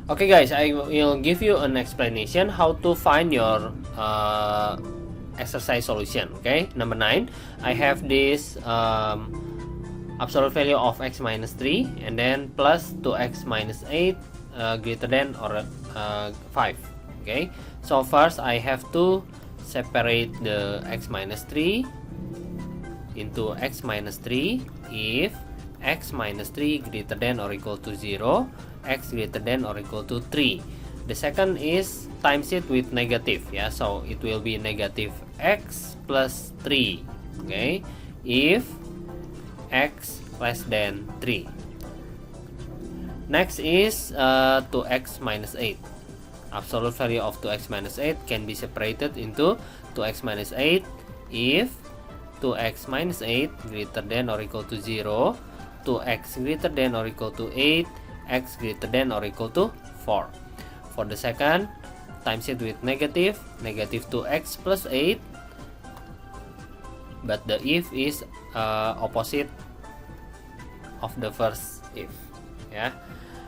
Okay guys, I will give you an explanation how to find your exercise solution. Okay, number 9, I have this absolute value of x minus 3 and then plus 2x minus 8 greater than or 5. Okay, so first I have to separate the x minus 3 into x minus 3 if x minus 3 greater than or equal to 0, x greater than or equal to 3. The second is times it with negative, yeah, so it will be negative x plus 3, okay, if x less than 3. Next is 2x minus 8. Absolute value of 2x minus 8 can be separated into 2x minus 8 if 2x minus 8 greater than or equal to 0, 2x greater than or equal to 8, x greater than or equal to 4. For the second, times it with negative 2x plus 8, but the if is opposite of the first if, yeah.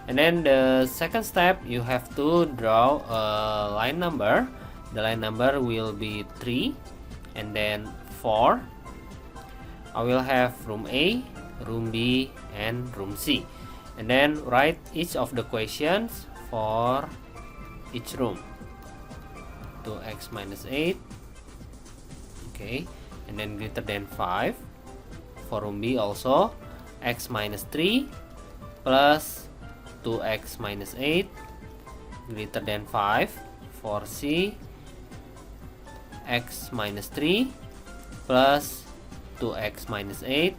And then the second step, you have to draw a line number. The line number will be 3 and then 4. I will have room A, room B, and room C. And then write each of the questions for each room. 2x minus 8. Okay. And then greater than 5. For room B also, x minus 3 plus 2x minus 8 greater than 5. For C, x minus 3 plus 2x minus 8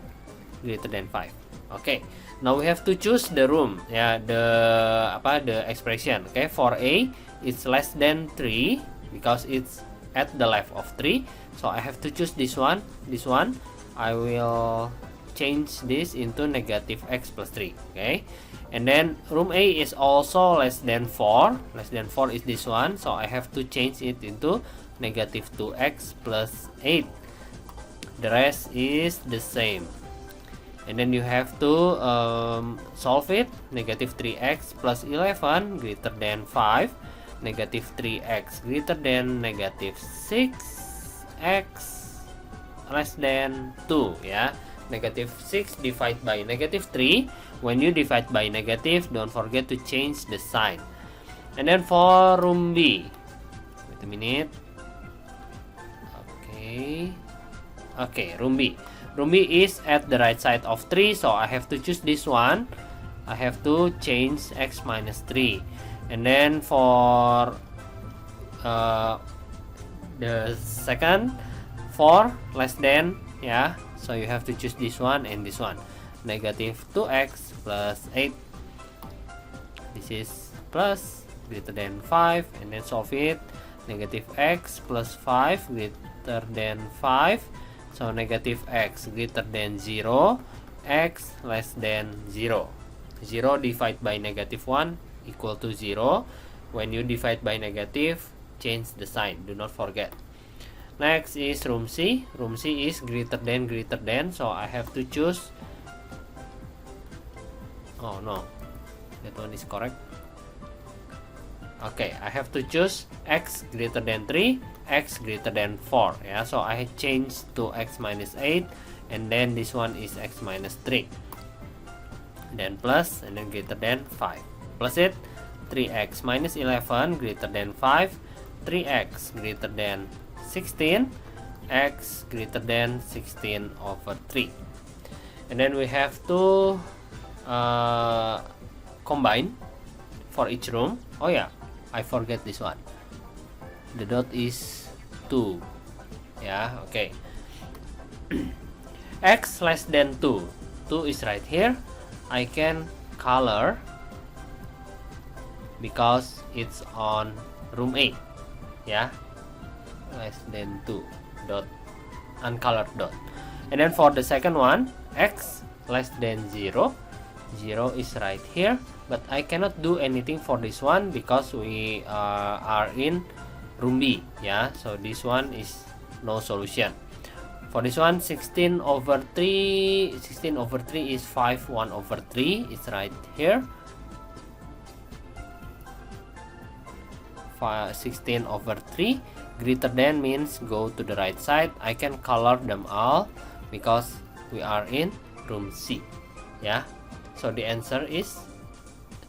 greater than 5. Okay, now we have to choose the room, yeah, the expression. Okay, for A it's less than 3 because it's at the left of 3, so I have to choose this one. I will change this into negative x plus 3. Okay, and then room A is also less than 4. Less than 4 is this one, so I have to change it into negative 2x plus 8. The rest is the same. And then you have to solve it. Negative 3x plus 11 greater than 5. Negative 3x greater than negative 6x less than 2, ya. Negative 6 divided by negative 3. When you divide by negative, don't forget to change the sign. And then for room B, wait a minute. Okay, room B. Room B is at the right side of 3, so I have to choose this one. I have to change x minus 3. And then for the second, 4 less than, yeah, so you have to choose this one and this one. Negative 2x plus 8. This is plus greater than 5, and then solve it. Negative x plus 5 greater than 5, so negative x greater than 0, x less than 0. 0 divided by negative 1 equal to 0. When you divide by negative, change the sign, do not forget. Next is room C. Room C is greater than, so I have to choose, oh no, that one is correct. Okay, I have to choose x greater than 3, x greater than 4, yeah, so I change to x minus 8, and then this one is x minus 3, then plus, and then greater than 5. Plus it, 3x minus 11 greater than 5, 3x greater than 16, x greater than 16 over 3. And then we have to combine for each room. Oh yeah, I forget this one. The dot is 2. Yeah, okay. X less than 2. 2 is right here. I can color because it's on room A. Yeah, less than 2 dot, uncolored dot. And then for the second one, x less than 0. 0 is right here, but I cannot do anything for this one because we are in room B, yeah, so this one is no solution. For this one, 16 over 3 is 5, 1 over 3, it's right here. 16 over 3. Greater than means go to the right side. I can color them all because we are in room C. Yeah, so the answer is,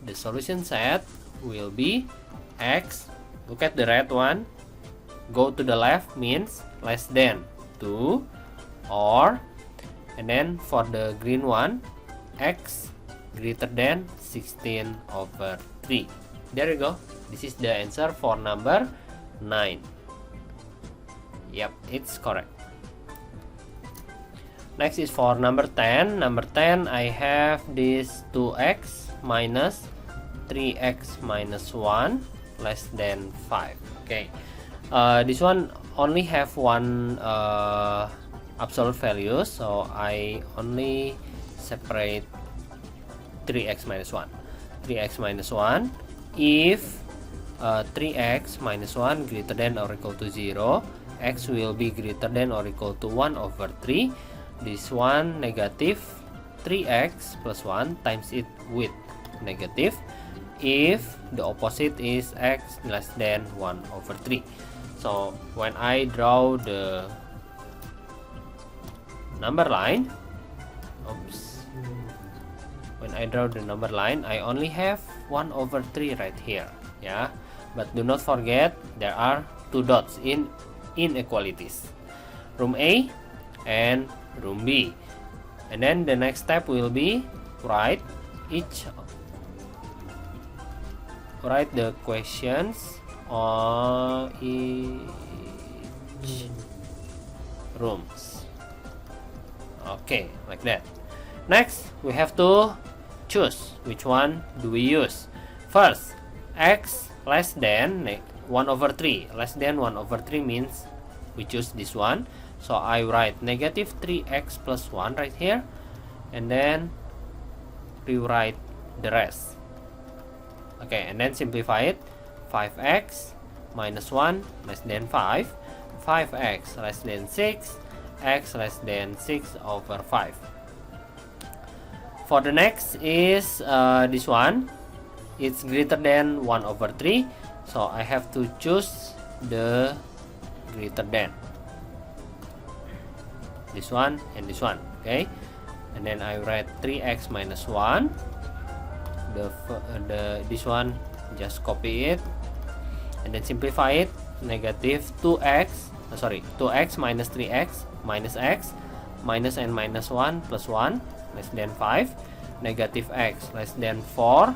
the solution set will be X. Look at the red one. Go to the left means less than 2, or, and then for the green one, X greater than 16 over 3. There you go. This is the answer for number 9. Yep, it's correct. Next is for number 10. Number 10, I have this 2x minus 3x minus 1 less than 5. Okay, this one only have one absolute value, so I only separate 3x minus 1. 3x minus 1, if 3x minus 1 greater than or equal to 0, x will be greater than or equal to 1 over 3. This one negative 3x plus 1 times it with negative if the opposite is x less than 1 over 3. So when I draw the number line, when I draw the number line, I only have 1 over 3 right here. Yeah, but do not forget there are two dots in inequalities, room A and room B. And then the next step will be write the questions on each rooms. Okay, like that. Next, we have to choose which one do we use. First, x less than 1 over 3. Less than 1 over 3 means we choose this one. So I write negative 3x plus 1 right here, and then rewrite the rest. Okay, and then simplify it. 5x minus 1 less than 5. 5x less than 6. X less than 6 over 5. For the next is this one. It's greater than 1 over 3. So I have to choose the greater than. This one and this one. Okay. And then I write 3x minus 1. This one, just copy it. And then simplify it. Negative 2x minus 3x minus x minus and minus 1 plus 1 less than 5, negative x less than 4,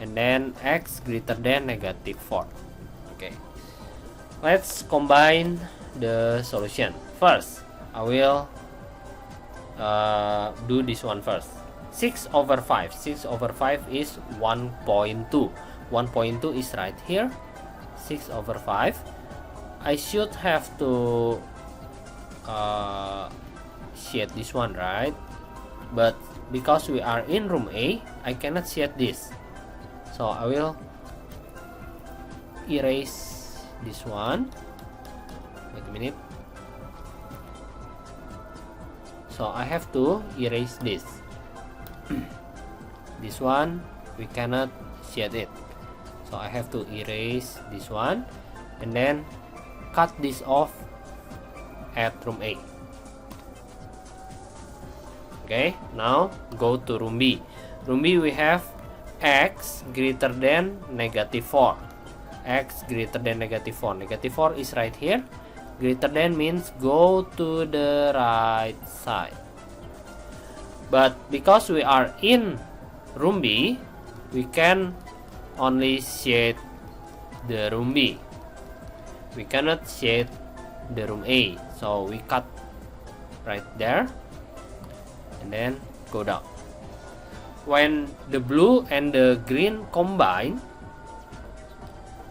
and then x greater than negative 4. Okay, let's combine the solution. First, I will do this one first. 6 over 5. 6 over 5 is 1.2. 1.2 is right here. 6 over 5. I should have to shade this one, right? But because we are in room A, I cannot shade this. So I will erase this one. Wait a minute. So I have to erase this. This one we cannot shade it. So I have to erase this one and then cut this off at room A. Okay, now go to room B. Room B we have x greater than negative 4. X greater than negative 4. Negative 4 is right here. Greater than means go to the right side. But because we are in room B, we can only shade the room B. We cannot shade the room A. So we cut right there and then go down. When the blue and the green combine,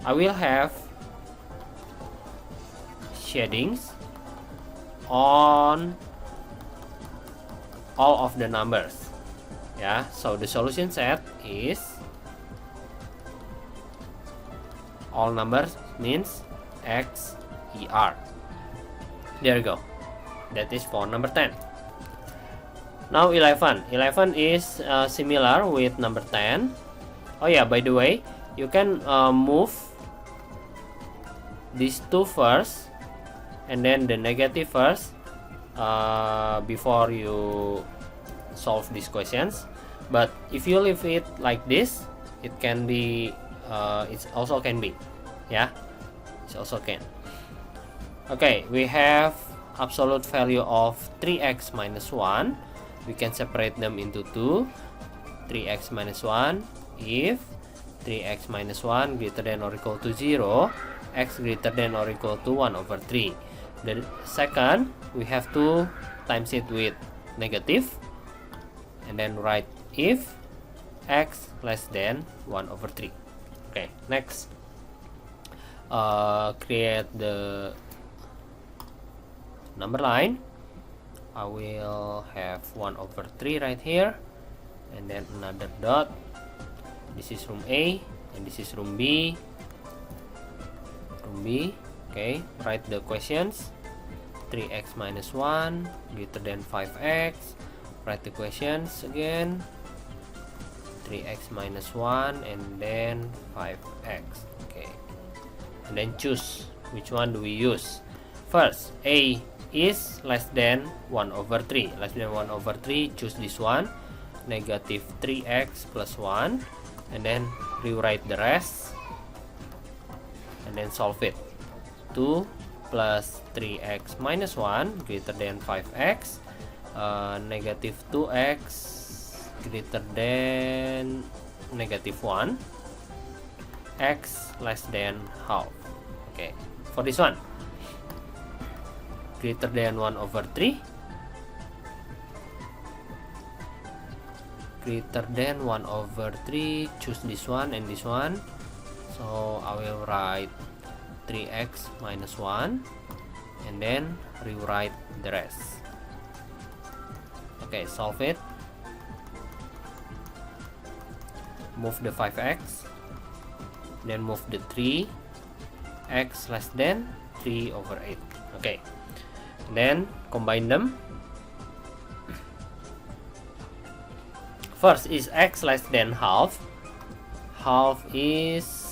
I will have shadings on all of the numbers. Yeah, so the solution set is all numbers means X, E, R. There you go. That is for number 10. Now 11. 11 is similar with number 10. Oh yeah, by the way, you can move these two first and then the negative first before you solve these questions. But if you leave it like this, it can be it also can be, yeah, it also can. Okay, we have absolute value of 3x minus 1. We can separate them into two. 3x minus 1 if 3x minus 1 greater than or equal to 0, x greater than or equal to 1 over 3. The second, we have to times it with negative and then write if x less than 1 over 3. Okay, next, create the number line. I will have 1 over 3 right here, and then another dot. This is room A and this is room B. Okay, write the questions. 3x minus 1 greater than 5x. Write the questions again. 3x minus 1 and then 5x. Okay, and then choose which one do we use. First, A is less than 1 over 3. Less than 1 over 3, choose this one. Negative 3x plus 1, and then rewrite the rest and then solve it. 2 plus 3x minus 1 greater than 5x, negative 2x greater than negative 1, x less than half. Okay, for this one, greater than 1 over 3, greater than 1 over 3, choose this one and this one. So I will write 3x minus 1 and then rewrite the rest. Okay, solve it. Move the 5x, then move the 3, x less than 3 over 8. Okay, then combine them. First is x less than half. Half is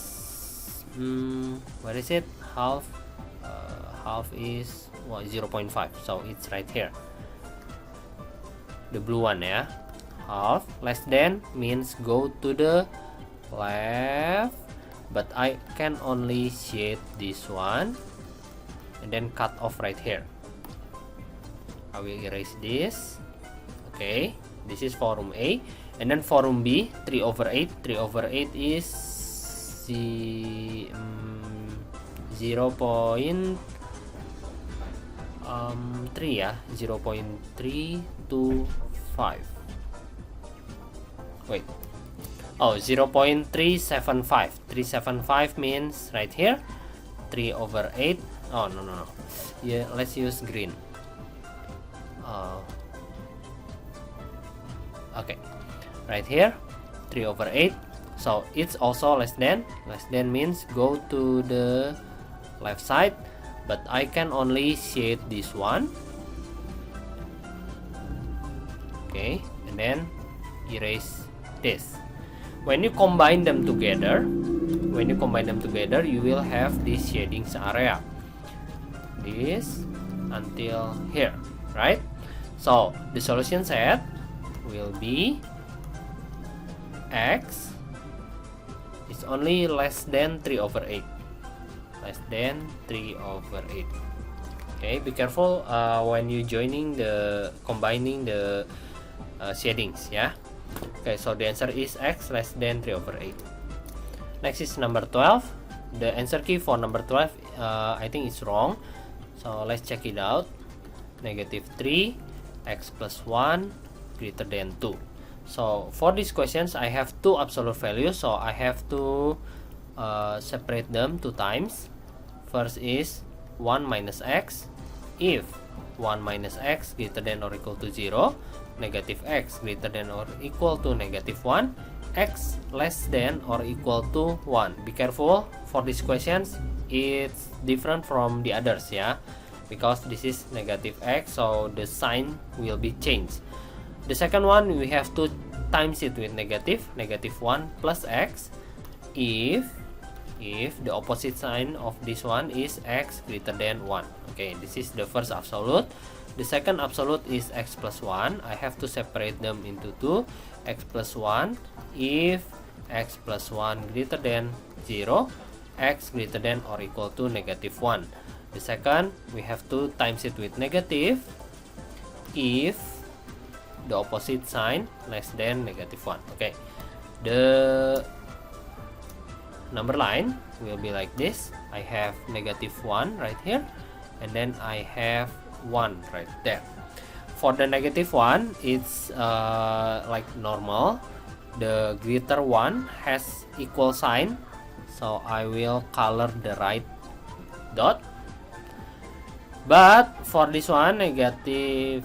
where is it? Half is 0.5. So it's right here. The blue one, yeah. Half less than means go to the left, but I can only shade this one and then cut off right here. I will erase this. Okay, this is for room A, and then for room B, 3 over 8. 3 over 8 is 0.3, yeah, 0.325. Wait, oh, 0.375. 375 means right here. 3 over 8. Oh, no. Yeah, let's use green. Okay, right here, 3 over 8. So it's also less than. Less than means go to the left side, but I can only shade this one. Okay, and then erase this. When you combine them together, you will have this shadings area. This until here, right? So the solution set will be x is only less than 3 over 8. Less than 3 over 8. Okay, be careful when you combining the shadings, yeah. Okay, so the answer is x less than 3 over 8. Next is number 12. The answer key for number 12 I think is wrong, so let's check it out. Negative 3, x plus 1 greater than 2. So for these questions I have two absolute values, so I have to separate them 2 times. First is 1 minus x. If 1 minus x greater than or equal to 0, negative x greater than or equal to negative 1, x less than or equal to 1. Be careful for these questions, it's different from the others, yeah, because this is negative x, so the sign will be changed. The second one, we have to times it with negative 1 plus x. If if the opposite sign of this one is x greater than 1. Okay, this is the first absolute. The second absolute is x plus 1. I have to separate them into two. X plus 1 if x plus 1 greater than 0, x greater than or equal to negative 1. The second, we have to times it with negative if the opposite sign less than negative 1. Okay, the number line will be like this. I have negative 1 right here, and then I have 1 right there. For the negative 1, it's like normal. The greater one has equal sign, so I will color the right dot. But for this one, negative,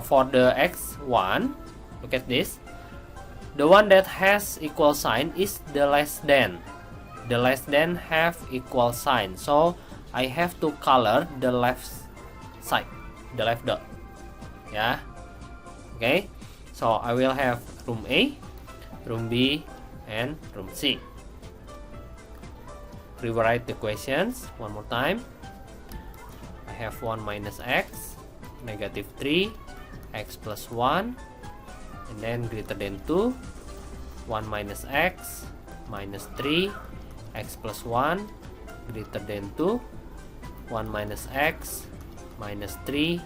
for the x1, look at this. The one that has equal sign is the less than. The less than have equal sign, so I have to color the left side, the left dot. Yeah. Okay. So I will have room A, room B, and room C. Rewrite the questions one more time. I have 1 minus x, negative 3, x plus 1, and then greater than 2, 1 minus x, minus 3, x plus 1, greater than 2, 1 minus x, minus 3,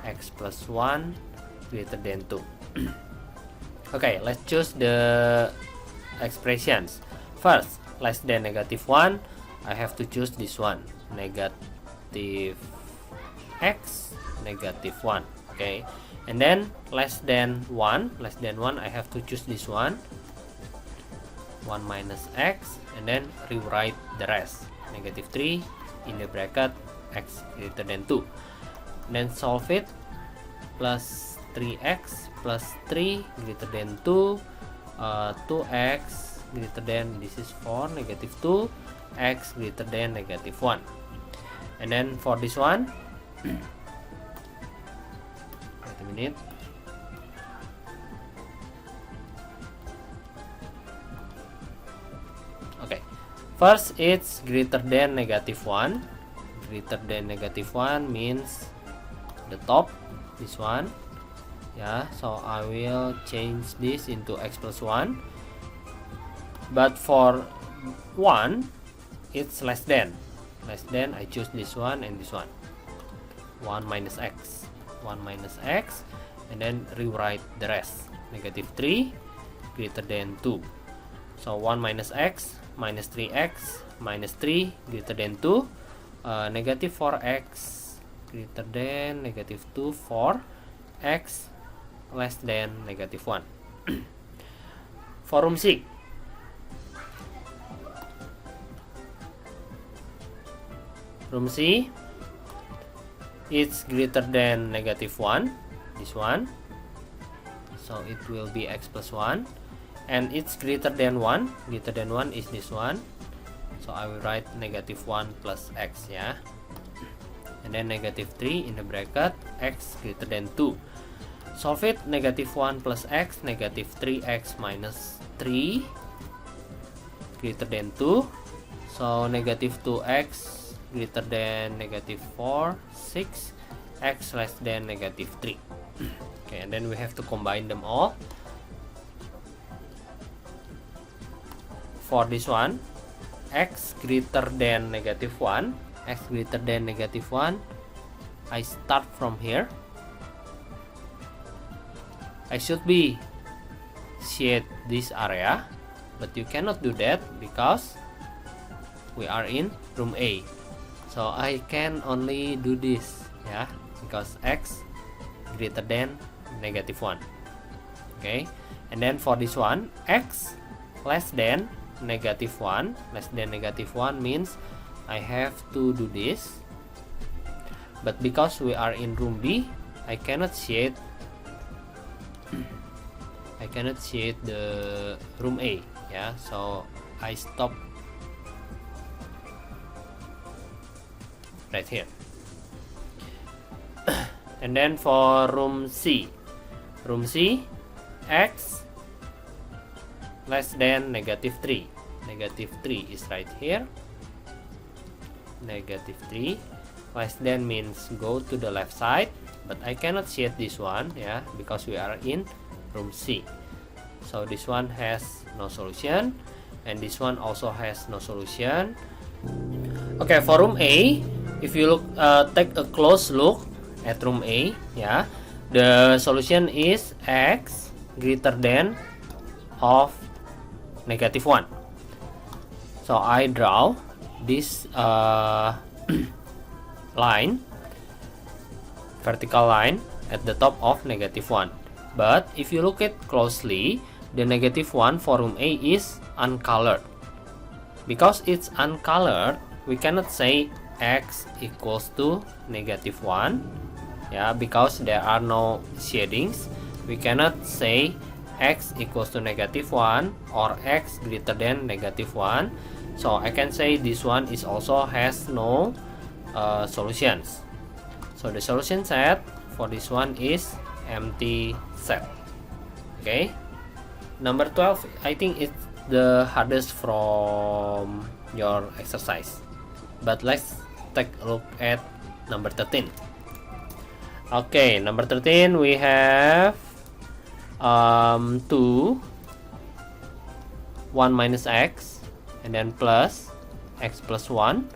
x plus 1, greater than 2. Okay, let's choose the expressions. First, less than negative 1, I have to choose this one, negative x, negative 1. Okay, and then less than 1, I have to choose this one, 1 minus x, and then rewrite the rest, negative 3 in the bracket, x greater than 2. Then solve it, plus 3x plus 3 greater than 2, 2x greater than, this is 4, negative 2, x greater than negative 1. And then for this one, wait a minute. Okay, first it's greater than negative 1. Greater than negative 1 means the top, this one. Yeah, so I will change this into x plus 1. But for 1, it's less than. Less than, I choose this one and this one. 1 minus x. 1 minus x. And then rewrite the rest. Negative 3 greater than 2. So 1 minus x minus 3x minus 3 greater than 2. Negative 4x greater than negative 2 for x less than negative 1. For room C, it's greater than negative 1, this one, so it will be x plus 1, and it's greater than 1 is this one, so I will write negative 1 plus x, yeah, and then negative 3 in the bracket, x greater than 2. Solve it, negative 1 plus x, negative 3x minus 3 greater than 2, so negative 2x greater than negative 4, 6, x less than negative 3. Okay, and then we have to combine them all. For this one, x greater than negative 1, x greater than negative 1, I start from here. I should be shade this area, but you cannot do that because we are in room A. So I can only do this, yeah, because x greater than negative 1. Okay, and then for this one, x less than negative 1, means I have to do this, but because we are in room B, I cannot shade the room A, yeah, so I stop right here. And then for room C, x less than negative 3, Negative 3 is right here. Negative 3 less than means go to the left side, but I cannot shade this one, yeah, because we are in room C. So this one has no solution, and this one also has no solution. Okay, for room A, if you look, take a close look at room A, yeah, the solution is x greater than of negative 1. So I draw this line, vertical line at the top of negative 1. But if you look at closely, the negative 1 for room A is uncolored. Because it's uncolored, we cannot say x equals to negative 1. Yeah, because there are no shadings, we cannot say x equals to negative 1 or x greater than negative 1. So I can say this one is also has no solutions. So the solution set for this one is empty set. Okay, number 12, I think it's the hardest from your exercise, but let's take a look at number 13. Okay, number 13, we have 2 1 minus x and then plus x plus 1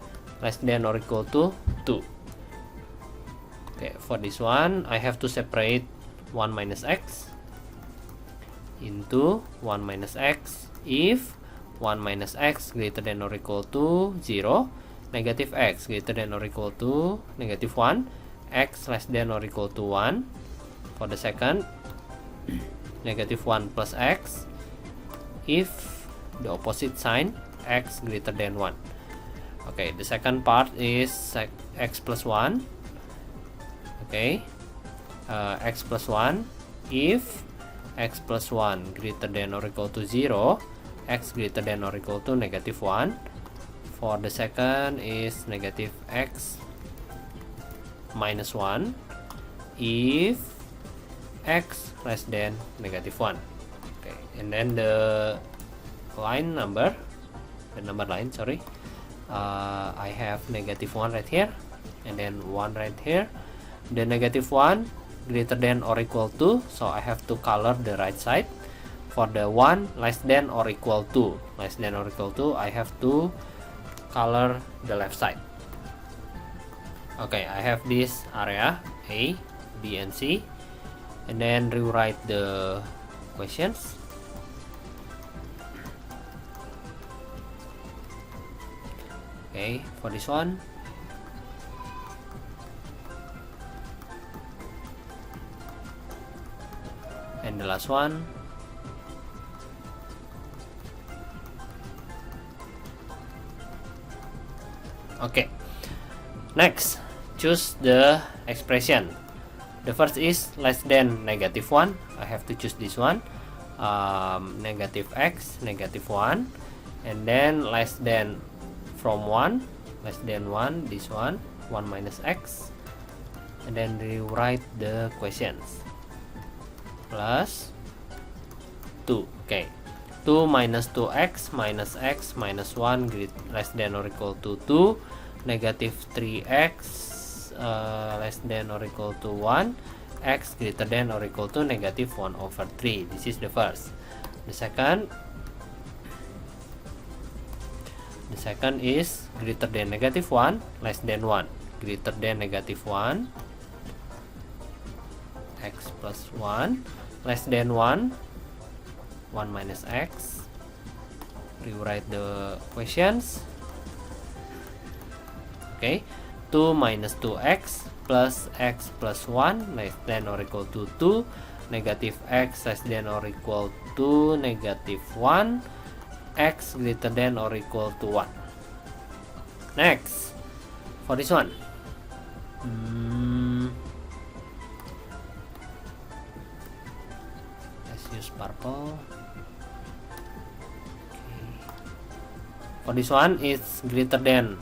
less than or equal to 2. Okay, for this one I have to separate 1 minus x into 1 minus x if 1 minus x greater than or equal to 0, negative x greater than or equal to negative 1, x less than or equal to 1. For the second, negative 1 plus x if the opposite sign x greater than 1. Okay, the second part is x plus 1. Okay, x plus 1 if x plus 1 greater than or equal to 0, x greater than or equal to negative 1. For the second is negative x minus 1 if x less than negative 1. Okay, and then the number line, sorry, I have negative 1 right here and then 1 right here. The negative 1 greater than or equal to, so I have to color the right side. For the 1 less than or equal to, I have to color the left side. Okay, I have this area A, B, and C, and then rewrite the questions. Okay, for this one, and the last one. Okay, next, choose the expression. The first is less than negative 1. I have to choose this one. Negative x, negative 1, and then less than from 1, less than 1, this one, 1 minus x, and then rewrite the questions. Plus 2. Okay, 2 minus 2x minus x minus 1 less than or equal to 2, negative 3x less than or equal to 1, x greater than or equal to negative 1 over 3. This is the first. The second is greater than negative 1, less than 1, greater than negative 1, x plus 1, less than 1, 1 minus x. Rewrite the questions. Okay, 2 minus 2x plus x plus 1 less than or equal to 2, negative x less than or equal to negative 1, x greater than or equal to 1. Next, for this one, let's use purple. Okay. For this one, it's greater than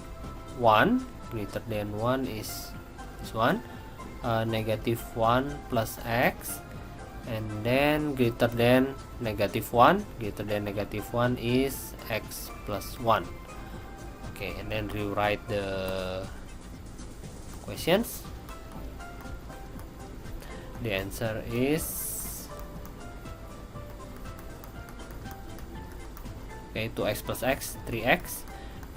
1. Greater than 1 is this one, negative 1 plus x and then greater than -1. Greater than -1 is x plus 1. Okay, and then rewrite the questions. The answer is okay, 2x plus x, 3x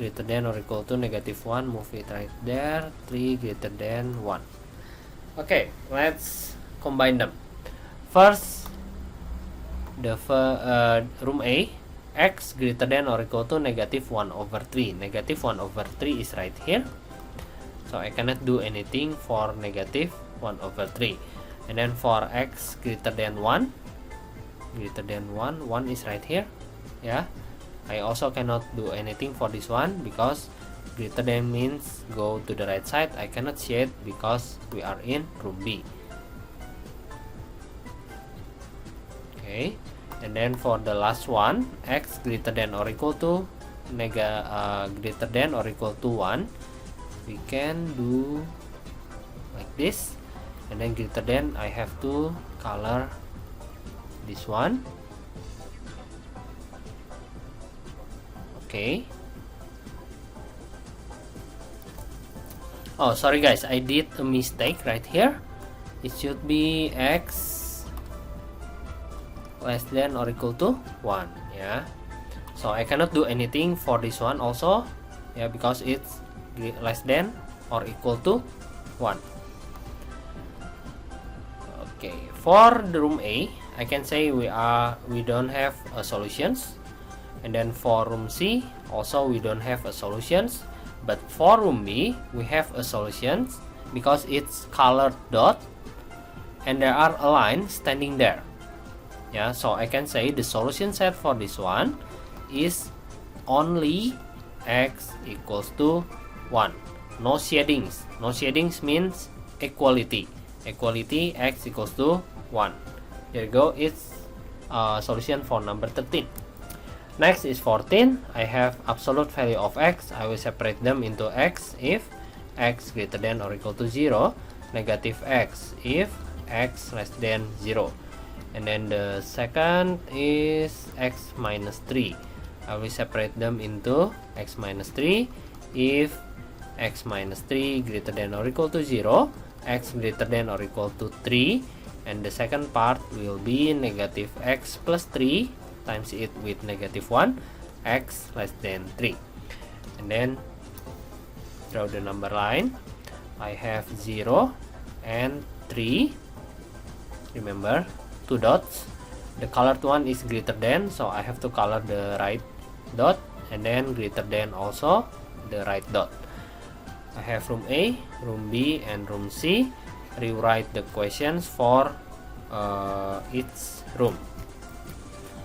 greater than or equal to -1. Move it right there. 3 greater than 1. Okay, let's combine them. First, the room A, x greater than or equal to -1/3. -1/3 is right here, so I cannot do anything for -1/3. And then for x greater than 1, 1 is right here. Yeah, I also cannot do anything for this one because greater than means go to the right side. I cannot see it because we are in room B. Okay, and then for the last one, x greater than or equal to greater than or equal to 1, we can do like this, and then greater than, I have to color this one. Okay. Oh, sorry guys, I did a mistake right here. It should be x less than or equal to 1. Yeah, so I cannot do anything for this one also, yeah, because it's less than or equal to 1. Okay, for the room A, I can say we don't have solutions, and then for room C also we don't have a solutions, but for room B we have a solutions because it's colored dot and there are a line standing there. Yeah, so I can say the solution set for this one is only x equals to 1. No shadings. No shadings means equality. Equality, x equals to 1. There you go. It's solution for number 13. Next is 14. I have absolute value of x. I will separate them into x if x greater than or equal to 0, negative x if x less than 0. And then the second is x minus 3. I will separate them into x minus 3 if x minus 3 greater than or equal to 0, x greater than or equal to 3, and the second part will be negative x plus 3 times it with -1, x less than 3. And then draw the number line. I have 0 and 3. Remember, 2 dots. The colored one is greater than, so I have to color the right dot, and then greater than also the right dot. I have room A, room B, and room C. Rewrite the questions for each room.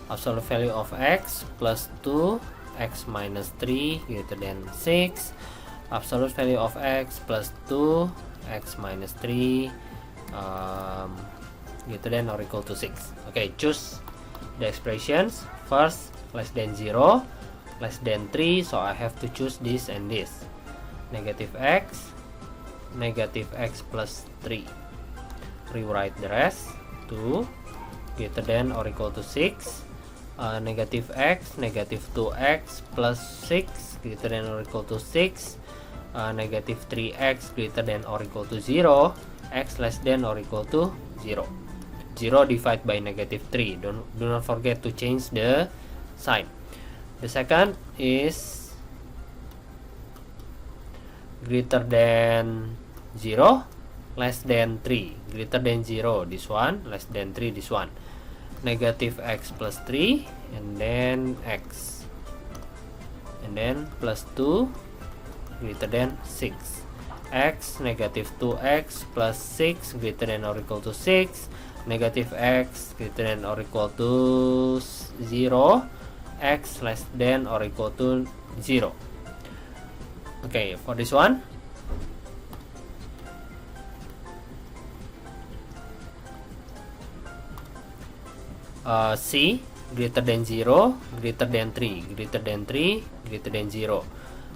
Absolute value of x plus 2, x minus 3 greater than 6. Absolute value of x plus 2, x minus 3 greater than or equal to 6. Okay, choose the expressions. First, less than 0, less than 3, so I have to choose this and this. Negative x plus 3. Rewrite the rest. 2 greater than or equal to 6. Negative x, negative 2x plus 6 greater than or equal to 6. Negative 3x greater than or equal to 0. X less than or equal to 0. 0 divided by -3. Do not forget to change the sign. The second is greater than 0, less than 3. Greater than 0, this one. Less than 3, this one. Negative x plus 3, and then x, and then plus 2 greater than 6. X, negative 2x plus 6 greater than or equal to 6. Negative x greater than or equal to 0, x less than or equal to 0. Okay, for this one, C greater than 0, greater than 3, greater than 3, greater than 0.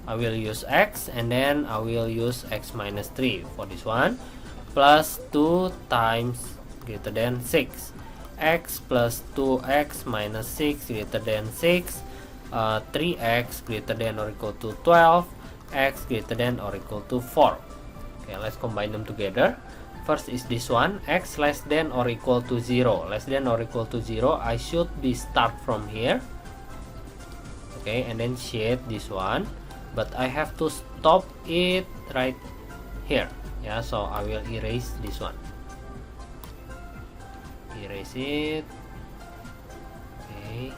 I will use x, and then I will use x minus 3 for this one, plus 2 times greater than 6. x plus 2x minus 6 greater than 6, 3x greater than or equal to 12, x greater than or equal to 4. Okay, let's combine them together. First is this one, x less than or equal to 0. Less than or equal to 0, I should be start from here. Okay, and then shade this one, but I have to stop it right here. Yeah, so I will erase this one. Erase it. Okay,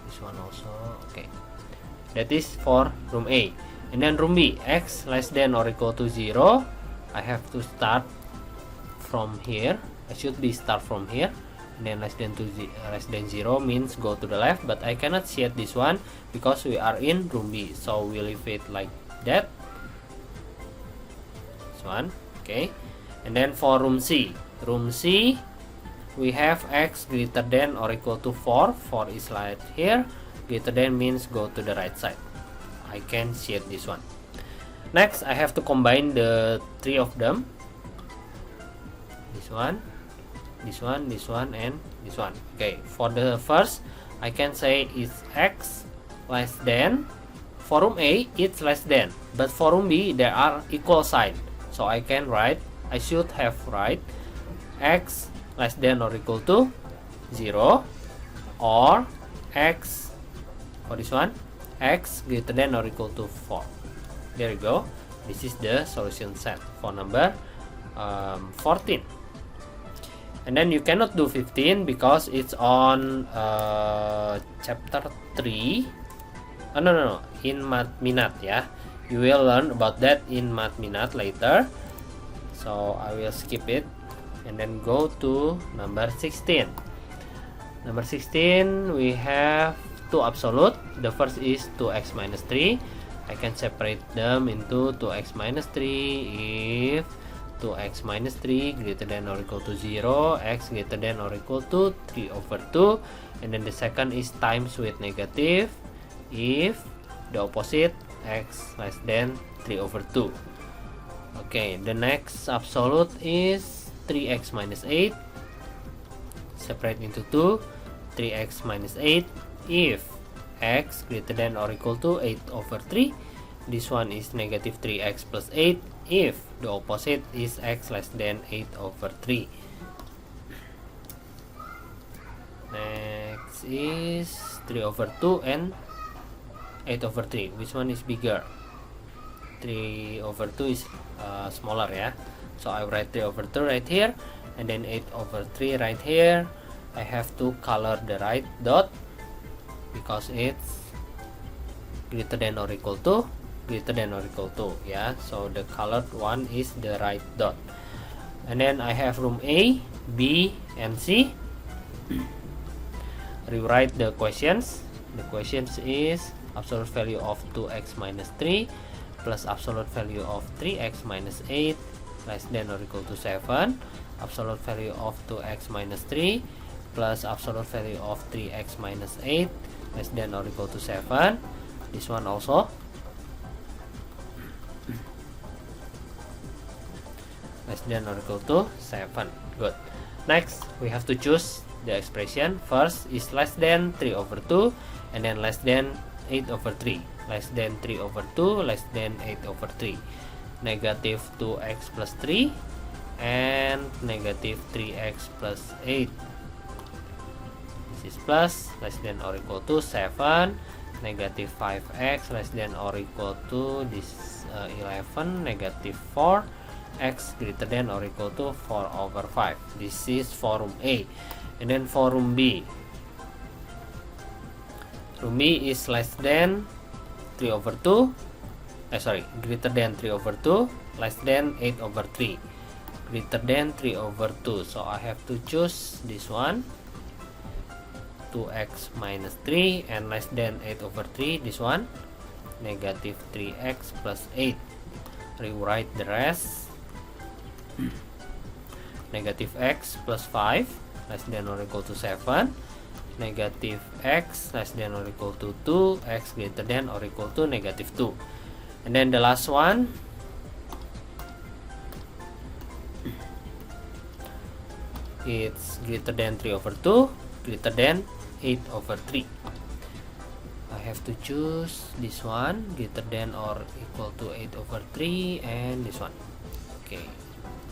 this one also. Okay, that is for room A. And then room B, x less than or equal to 0, I have to start from here. I should be start from here, and then less than 0 means go to the left, but I cannot shade this one because we are in room B, so we leave it like that. This one. Okay, and then for room C, we have x greater than or equal to 4. 4 is right here. Greater than means go to the right side. I can shade this one. Next, I have to combine the three of them. This one, this one, this one, and this one. Okay, for the first, I can say it's x less than. For room A, it's less than. But for room B, there are equal sign. So I can write, I should have write x less than or equal to 0, or x, for this one, x greater than or equal to 4. There you go. This is the solution set for number 14. And then you cannot do 15 because it's on chapter 3. No, in Math Minat, yeah. You will learn about that in Math Minat later. So I will skip it and then go to number 16. Number 16, we have two absolute. The first is 2x minus 3. I can separate them into 2x minus 3 if 2x minus 3 greater than or equal to 0, x greater than or equal to 3 over 2. And then the second is times with negative if the opposite, x less than 3 over 2. Okay, the next absolute is 3x minus 8. Separate into 2, 3x minus 8 if x greater than or equal to 8 over 3. This one is negative 3x plus 8 if the opposite is x less than 8 over 3. Next is 3 over 2 and 8 over 3. Which one is bigger? 3 over 2 is smaller, yeah. So I write 3 over 2 right here, and then 8 over 3 right here. I have to color the right dot because it's greater than or equal to, yeah. So the colored one is the right dot. And then I have room A, B, and C. Rewrite the questions. The questions is absolute value of 2x minus 3 plus absolute value of 3x minus 8 less than or equal to 7. Absolute value of 2x minus 3 plus absolute value of 3x minus 8 less than or equal to 7. This one also less than or equal to 7. Good. Next, we have to choose the expression. First is less than 3 over 2, and then less than 8 over 3. Less than 3 over 2, less than 8 over 3. Negative 2x plus 3 and negative 3x plus 8. This is plus, less than or equal to 7. Negative 5x less than or equal to this 11. Negative 4 x greater than or equal to 4 over 5. This is for room A. And then for room B, room B is less than 3 over 2, greater than 3 over 2, less than 8 over 3, greater than 3 over 2. So I have to choose this one, 2x minus 3, and less than 8 over 3, this one, negative 3x plus 8. Rewrite the rest. Negative x plus 5 less than or equal to 7. Negative x less than or equal to 2. X greater than or equal to negative 2. And then the last one, it's greater than 3 over 2, greater than 8 over 3. I have to choose this one, greater than or equal to 8 over 3, and this one. Okay,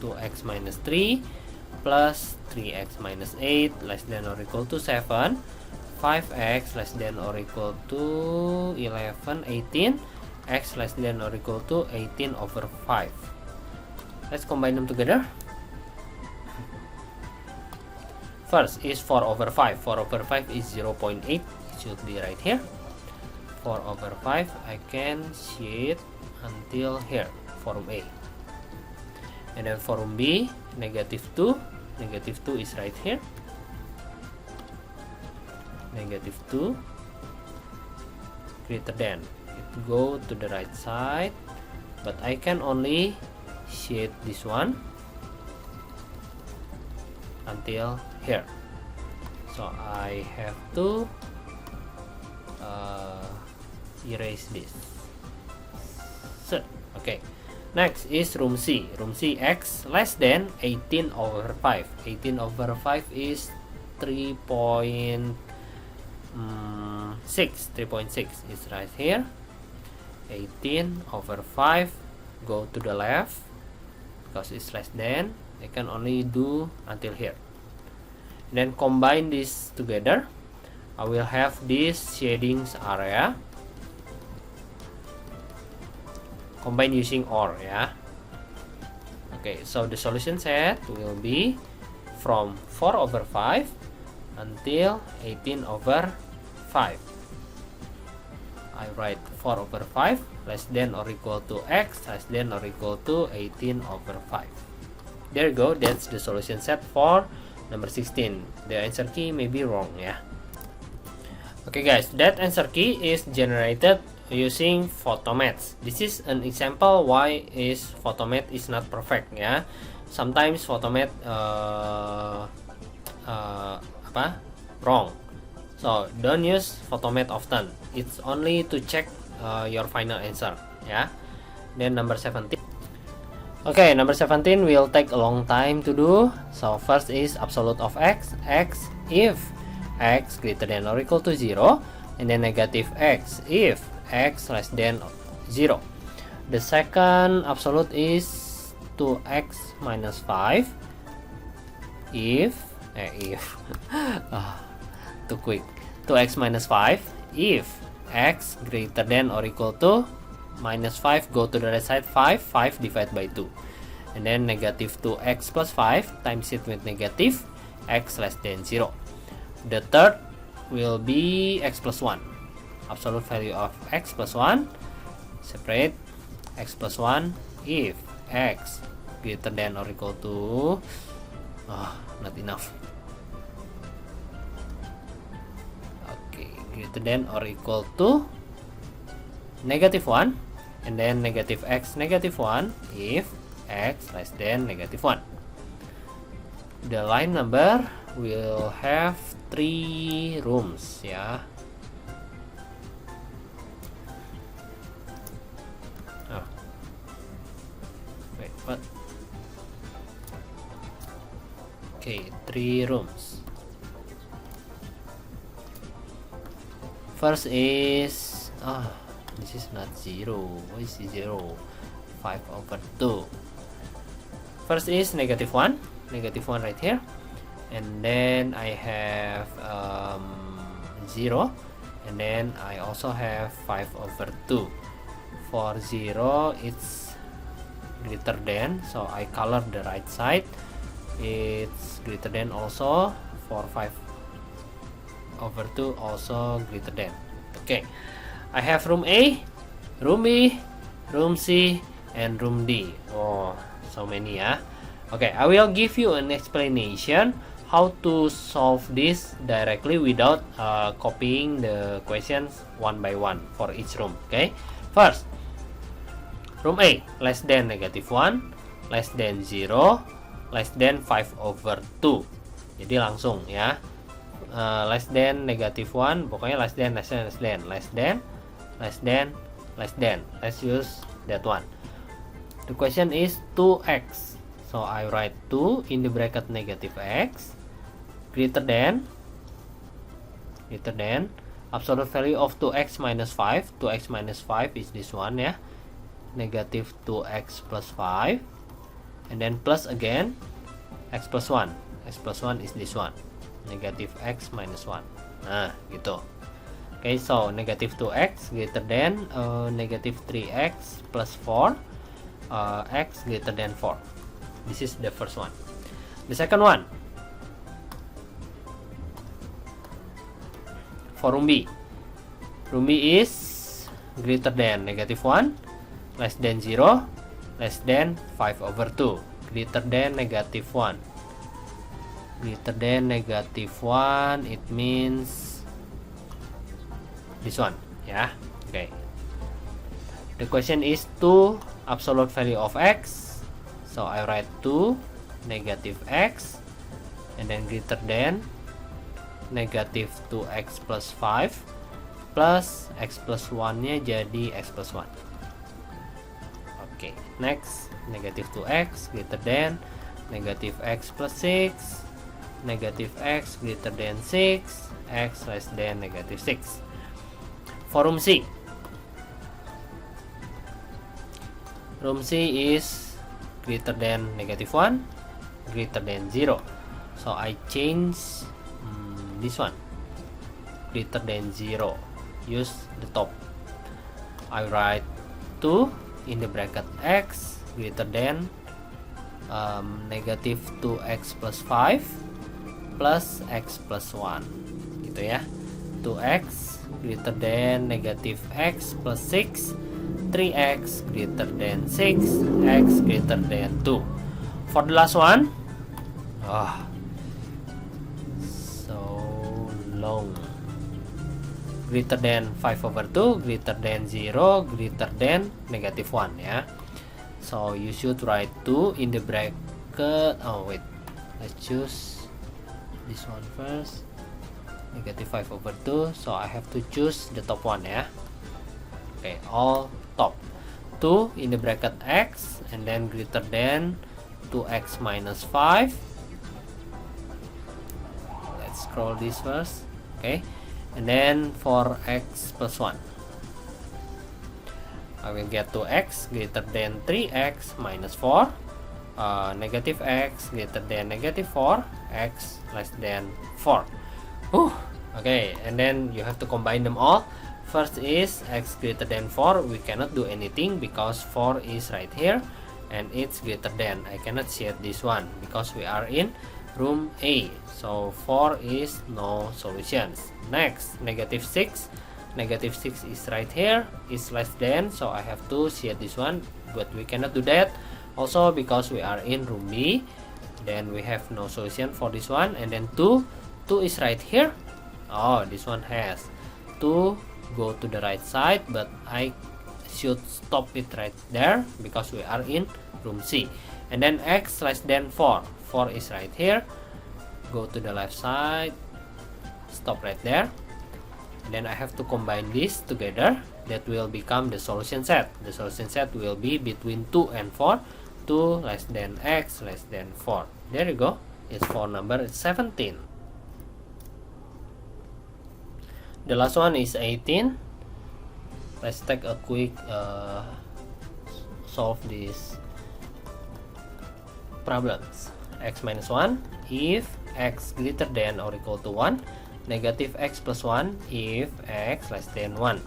2x minus 3 plus 3x minus 8 less than or equal to 7, 5x less than or equal to 11, 18, x less than or equal to 18 over 5. Let's combine them together. First is 4 over 5. 4 over 5 is 0.8. It should be right here. 4 over 5, I can see it until here, form A. And then form B, negative 2. Negative 2 is right here. Negative 2 greater than. It go to the right side, but I can only shade this one until here, so I have to erase this. So, okay, next is room C. Room C, x less than 18 over 5. 18 over 5 is 3.6. 3.6 is right here. 18 over 5, go to the left because it's less than. I can only do until here. Then combine this together. I will have this shadings area. Combine using OR, yeah. Okay, so the solution set will be from 4 over 5 until 18 over 5. I write 4 over 5 less than or equal to x less than or equal to 18 over 5. There you go, that's the solution set for number 16. The answer key may be wrong, yeah. Okay guys, that answer key is generated using Photomath. This is an example why is Photomath is not perfect, yeah. Sometimes Photomath wrong. So don't use Photomath often. It's only to check your final answer, yeah. Then number 17. Okay, number 17 will take a long time to do. So first is absolute of x. X if x greater than or equal to 0, and then negative x if x less than 0. The second absolute is 2x minus 5 if too quick. 2x minus 5 if x greater than or equal to minus 5, go to the right side, 5 divided by 2, and then negative 2x plus 5 times it with negative x less than 0. The third will be x plus 1. Absolute value of x plus 1, separate x plus 1 if x greater than or equal to not enough. Okay, greater than or equal to negative 1, and then negative x negative 1 if x less than negative 1. The line number will have 3 rooms, yeah. Oh. Wait, what? Okay, 3 rooms. First is this is not 0. Why is it 0? 5 over 2. First is negative 1. Negative 1 right here. And then I have 0. And then I also have 5 over 2. For 0, it's greater than. So I color the right side. It's greater than also. For 5 over 2 also greater than. Okay. I have room A, room B, room C, and room D. Oh, so many, yeah. Okay, I will give you an explanation how to solve this directly without copying the questions one by one for each room. Okay, first, room A, less than negative 1, less than 0, less than 5 over 2. Jadi langsung ya, less than negative 1, pokoknya less than. Let's use that one. The question is 2x. So I write 2 in the bracket negative x greater than absolute value of 2x minus 5. 2x minus 5 is this one, ya, negative 2x plus 5, and then plus again x plus 1. X plus 1 is this one, negative x minus 1. Nah, gitu. Okay, so negative 2x greater than negative 3x plus 4, x greater than 4. This is the first one. The second one, for room B. Room B is greater than negative 1, less than 0, less than 5 over 2, greater than negative 1. Greater than negative 1, it means this one, yeah. Okay. The question is 2 absolute value of x. So I write 2 negative x and then greater than negative 2x plus 5 plus x plus 1 nya jadi x plus 1. Oke, next, negative 2x greater than negative x plus 6, negative x greater than 6, x less than negative 6. For room C. Room C is greater than negative 1, greater than 0. So I change this one, greater than 0. Use the top. I write 2 in the bracket x greater than negative 2x plus 5 plus x plus 1, gitu ya. 2x greater than negative x plus 6, 3x greater than 6, x greater than 2. For the last one, so long, greater than 5 over 2, greater than 0, greater than negative 1, ya. So you should write 2 in the bracket. Oh wait, let's choose this one first, negative 5 over 2. So I have to choose the top one, ya. Okay, all top. 2 in the bracket x and then greater than 2x minus 5. Let's scroll this first. Okay, and then for x plus 1, I will get 2x greater than 3x minus 4, negative x greater than negative 4, x less than 4. Okay, and then you have to combine them all. First is x greater than 4. We cannot do anything because 4 is right here and it's greater than. I cannot shade this one because we are in room A. So 4 is no solutions. Next, negative 6. Negative 6 is right here, is less than, so I have to shade this one, but we cannot do that also because we are in room B. Then we have no solution for this one. And then 2 is right here. Oh, this one has 2 go to the right side, but I should stop it right there because we are in room C. And then x less than 4. 4 is right here, go to the left side, stop right there. And then I have to combine this together. That will become the solution set. The solution set will be between 2 and 4. 2 less than x less than 4. There you go. It's for number 17. The last one is 18. Let's take a quick solve these problems. X minus 1 if x greater than or equal to 1, negative x plus 1 if x less than 1.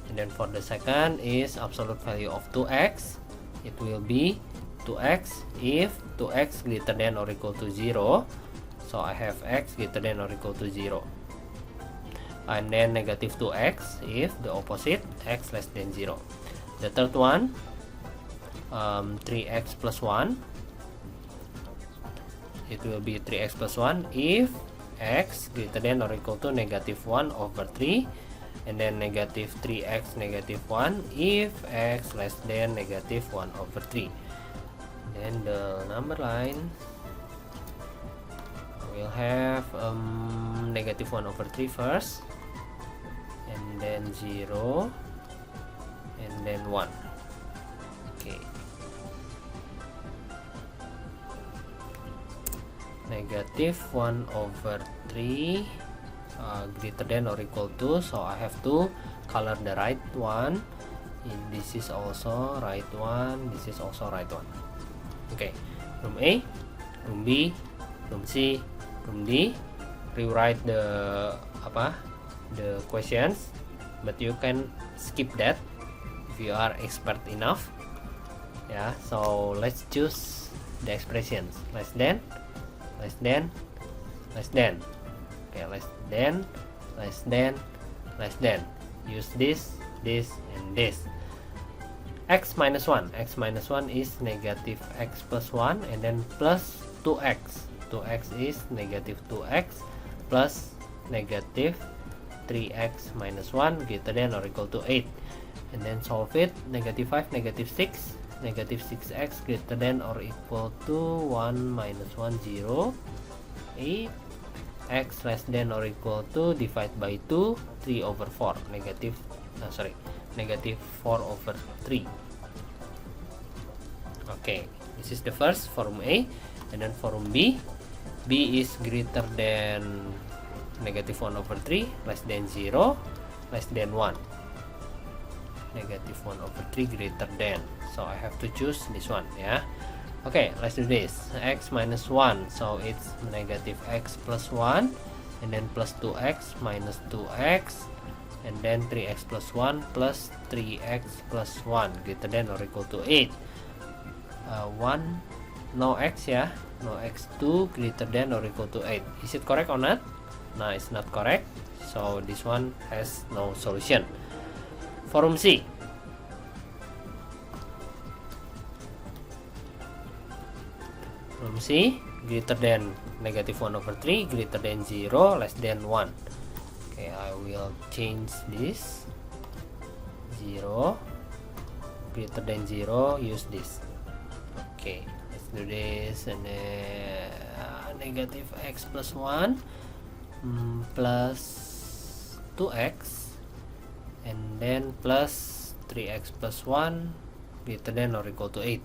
And then for the second is absolute value of 2x. It will be 2x if 2x greater than or equal to 0. So I have x greater than or equal to 0. And then negative 2x if the opposite, x less than 0. The third one, 3x plus 1. It will be 3x plus 1 if x greater than or equal to negative 1 over 3. And then negative 3x negative 1 if x less than negative 1 over 3. Then the number line will have negative 1 over 3 first, and then 0, and then 1. Okay. negative 1 over 3 greater than or equal to, so I have to color the right one. This is also right one, this is also right one. Okay, room A, room B, room C, room D. Rewrite the questions, but you can skip that if you are expert enough. Yeah, so let's choose the expressions less than, less than, less than. Okay, less than, less than, less than. Use this, this, and this. X minus 1. X minus 1 is negative x plus 1, and then plus 2x. 2x is negative 2x plus negative 3x minus 1 greater than or equal to 8. And then solve it. Negative 5, negative 6. Negative 6x greater than or equal to 1 minus 1, 0. 8. X less than or equal to, divide by 2, 3 over 4. Negative 4 over 3. Okay, this is the first form A. And then form B. B is greater than negative 1 over 3, less than 0, less than 1. Negative 1 over 3 greater than. So I have to choose this one, yeah. Okay, let's do this. X minus 1, so it's negative x plus 1, and then plus 2x minus 2x, and then 3x plus 1 plus 3x plus 1 greater than or equal to 8. 1, no x, yeah, no x2 greater than or equal to 8. Is it correct or not? No, it's not correct, so this one has no solution. Form C. Form C, greater than negative 1 over 3, greater than 0, less than 1. Okay, I will change this. 0, greater than 0, use this. Okay, let's do this. And negative x plus 1 plus 2x, and then plus 3x plus 1 greater than or equal to 8.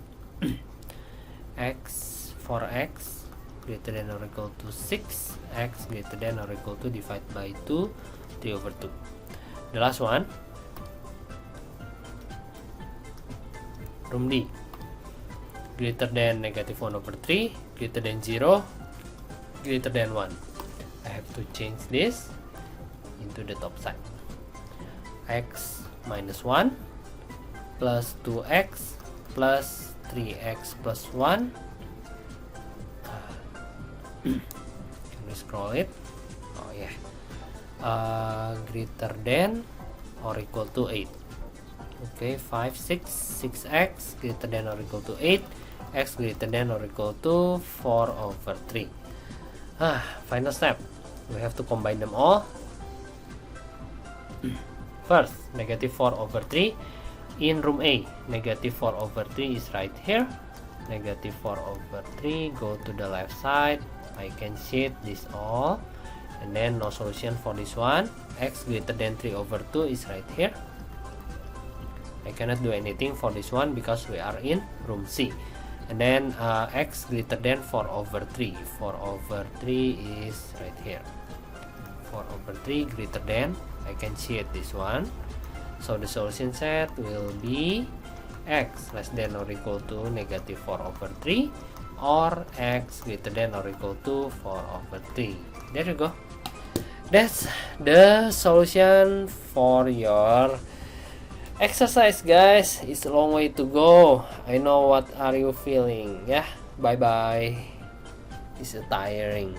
X 4x greater than or equal to 6, x greater than or equal to, divide by 2, 3 over 2. The last one, room D. Greater than negative 1 over 3, greater than 0, greater than 1. I have to change this into the top side. X minus 1 plus 2x plus 3x plus 1. Can we scroll it? Oh yeah. Greater than or equal to 8. Okay, 5, 6, 6x greater than or equal to 8, x greater than or equal to 4 over 3. Final step. We have to combine them all. First, negative 4 over 3 in room A. Negative 4 over 3 is right here. Negative 4 over 3, go to the left side. I can sheet this all, and then no solution for this one. X greater than 3 over 2 is right here. I cannot do anything for this one because we are in room C. And then x greater than 4 over 3. 4 over 3 is right here. 4 over 3 greater than, I can sheet this one. So the solution set will be x less than or equal to negative 4 over 3, or x greater than or equal to 4 over 3. There you go. That's the solution for your exercise, guys. It's a long way to go. I know what are you feeling. Yeah, bye bye. It's tiring.